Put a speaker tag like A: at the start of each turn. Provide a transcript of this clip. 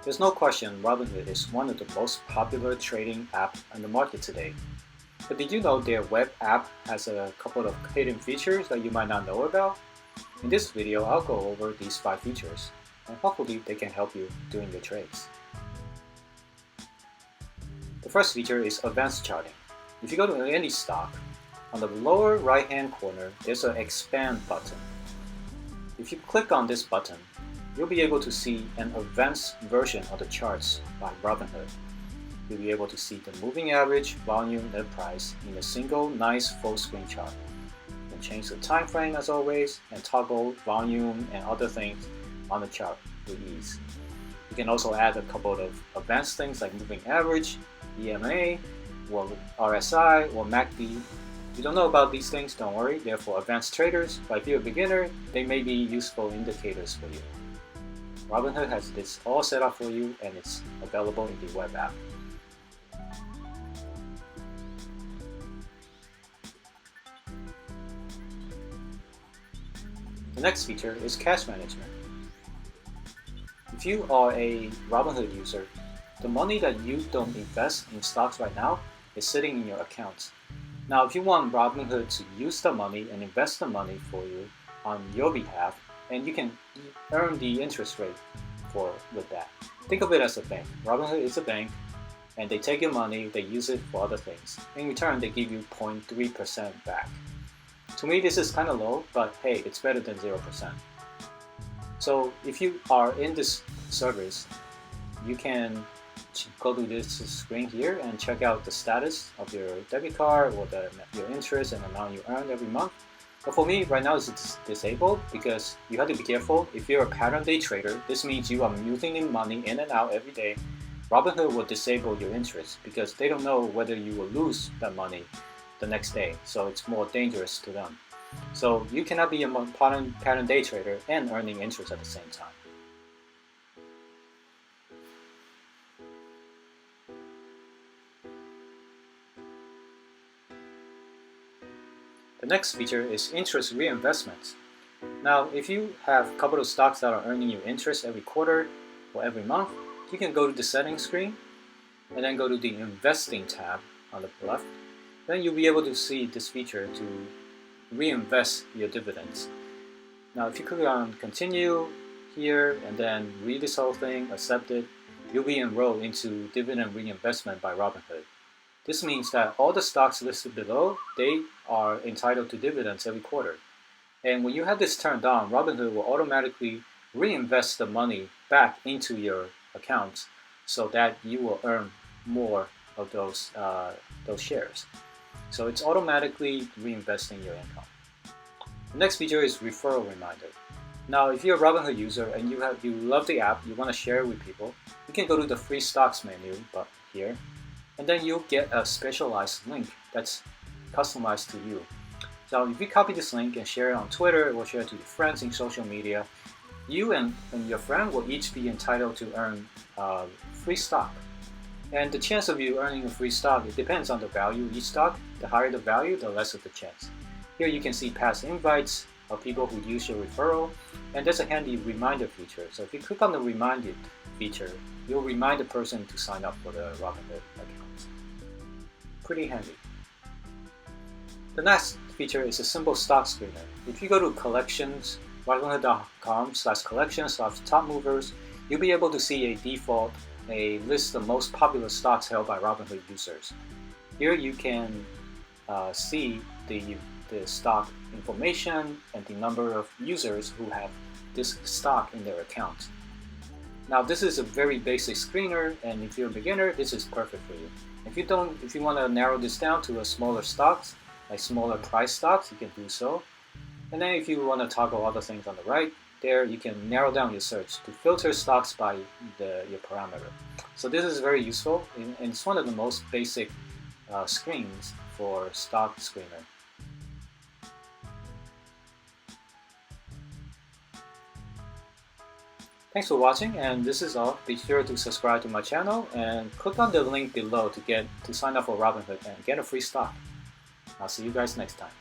A: There's no question Robinhood is one of the most popular trading apps on the market today. But did you know their web app has a couple of hidden features that you might not know about? In this video, I'll go over these 5 features, and hopefully they can help you doing your trades. The first feature is advanced charting. If you go to any stock, on the lower right hand corner, there's an expand button. If you click on this button, you'll be able to see an advanced version of the charts by Robinhood. You'll be able to see the moving average, volume, and price in a single nice full screen chart. You can change the time frame as always and toggle volume and other things on the chart with ease. You can also add a couple of advanced things like moving average, EMA, or RSI, or MACD. If you don't know about these things, don't worry, they're for advanced traders, but if you're a beginner, they may be useful indicators for you. Robinhood has this all set up for you and it's available in the web app. The next feature is cash management. If you are a Robinhood user, the money that you don't invest in stocks right now is sitting in your account. Now, if you want Robinhood to use the money and invest the money for you on your behalf, and you can earn the interest rate with that. Think of it as a bank. Robinhood is a bank, and they take your money, they use it for other things. In return, they give you 0.3% back. To me, this is kind of low, but hey, it's better than 0%. So if you are in this service, you can go to this screen here and check out the status of your debit card or your interest and amount you earn every month. But for me, right now it's disabled because you have to be careful. If you're a pattern day trader, this means you are moving money in and out every day. Robinhood will disable your interest because they don't know whether you will lose that money the next day. So it's more dangerous to them. So you cannot be a pattern day trader and earning interest at the same time. The next feature is interest reinvestment. Now, if you have a couple of stocks that are earning you interest every quarter or every month, you can go to the settings screen and then go to the investing tab on the left. Then you'll be able to see this feature to reinvest your dividends. Now, if you click on continue here and then read this whole thing, accept it, you'll be enrolled into dividend reinvestment by Robinhood. This means that all the stocks listed below, they are entitled to dividends every quarter. And when you have this turned on, Robinhood will automatically reinvest the money back into your accounts so that you will earn more of those shares. So it's automatically reinvesting your income. The next feature is Referral Reminder. Now, if you're a Robinhood user and you love the app, you want to share it with people, you can go to the free stocks menu here, and then you'll get a specialized link that's customized to you. So if you copy this link and share it on Twitter or share it to your friends in social media, you and your friend will each be entitled to earn free stock. And the chance of you earning a free stock, it depends on the value of each stock. The higher the value, the less of the chance. Here you can see past invites of people who use your referral, and there's a handy reminder feature. So if you click on the reminder feature, you'll remind the person to sign up for the Robinhood account. Pretty handy. The next feature is a simple stock screener. If you go to collections, robinhood.com/collections/top movers, you'll be able to see a list of most popular stocks held by Robinhood users. Here you can see the stock information and the number of users who have this stock in their account. Now, this is a very basic screener, and if you're a beginner, this is perfect for you. If you want to narrow this down to a smaller stocks, like smaller price stocks, you can do so. And then if you want to toggle other things on the right, there you can narrow down your search to filter stocks by your parameter. So this is very useful, and it's one of the most basic screens for stock screener. Thanks for watching, and this is all. Be sure to subscribe to my channel and click on the link below to sign up for Robinhood and get a free stock. I'll see you guys next time.